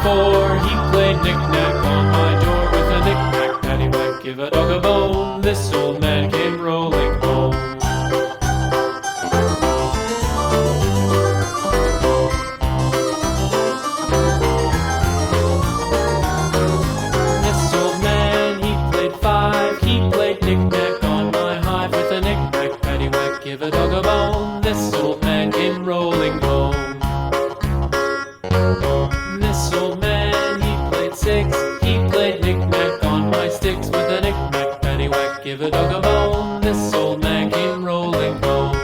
4. He played knick-knack on my door with a knick-knack, paddywhack, give a dog a bone. This old man came rolling home. This old man, he played 5. He played knick-knack on my hive with a knick-knack, paddywhack, give a dog a bone. This old man came rolling home. This old man, he played 6. He played knick-knack on my sticks with a knick-knack, paddywhack, give a dog a bone. This old man came rolling home.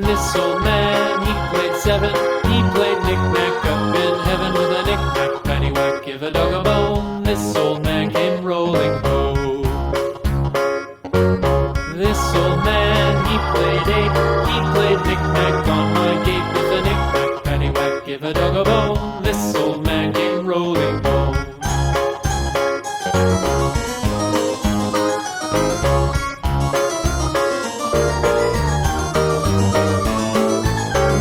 This old man, he played 7. He played knick-knack up in heaven with a knick-knack, paddywhack, give a dog a bone. This old man came rolling home. This old man, he played 8. He played knick-knack on my gate with a knick-knack, paddywhack, give a dog a bone. This old man came rolling home.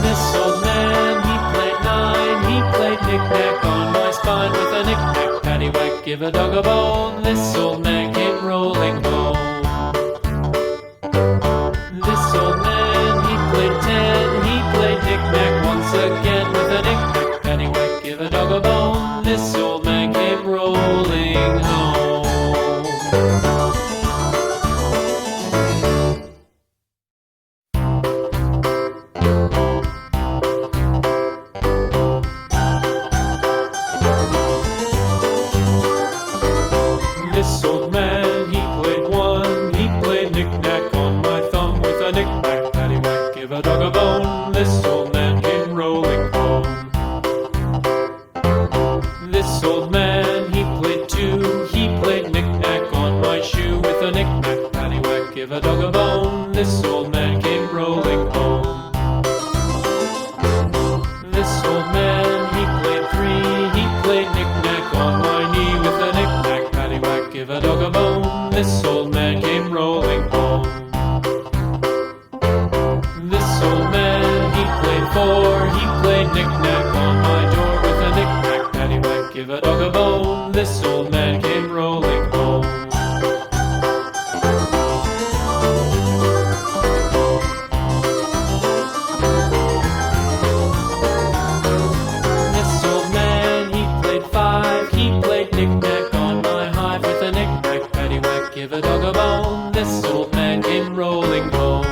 This old man, he played 9. He played knick-knack on my spine with a knick-knack, paddywhack, give a dog a bone. This old man came rolling home. This old man, he played 10. He played knick-knack once again with a knick-knack, paddywhack, give a dog a bone. This old man came rolling home. This old man, he played 1. He played knick-knack on my thumb with a knick-knack, paddywhack, give a dog a bone. This old man came rolling home. This old man, he played 2. He played knick-knack on my shoe with a knick-knack, paddywhack, give a dog a bone. This old man came rolling home. This old man, he played 3. He played knick-knack on my knee with a knick-knack, paddywhack, give a dog a bone. This old man came rolling home. This old man, he played 4. He played knick-knack on my door with a knick-knack, paddywhack, give a dog a bone. This old man came rolling home. This old man, he played 5. He played knick-knack on my hive with a knick-knack, paddywhack, give a dog a bone. This old man came rolling home.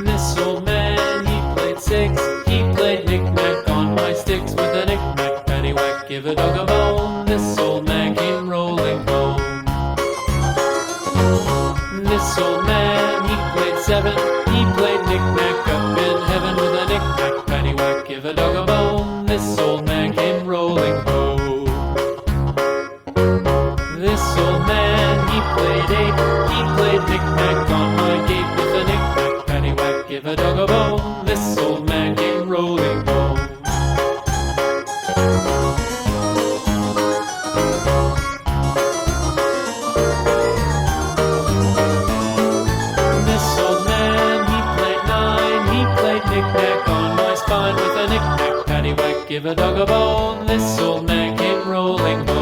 This old man, he played 6. He played knick-knack on my sticks with a knick-knack, paddywhack, give a dog a bone. This old man came rolling home. This old man, he played 7. He played knick-knack up in heaven with a knick-knack, paddywhack, give a dog a bone. This old man came rolling home. This old man, he played 8. He played knick-knack on my gate with a knick-knack, paddywhack, give a dog a bone. This old man came rolling home. This old man, he played 9. He played knick-knack on my spine with a knick-knack, paddywhack, give a dog a bone. This old man came rolling home.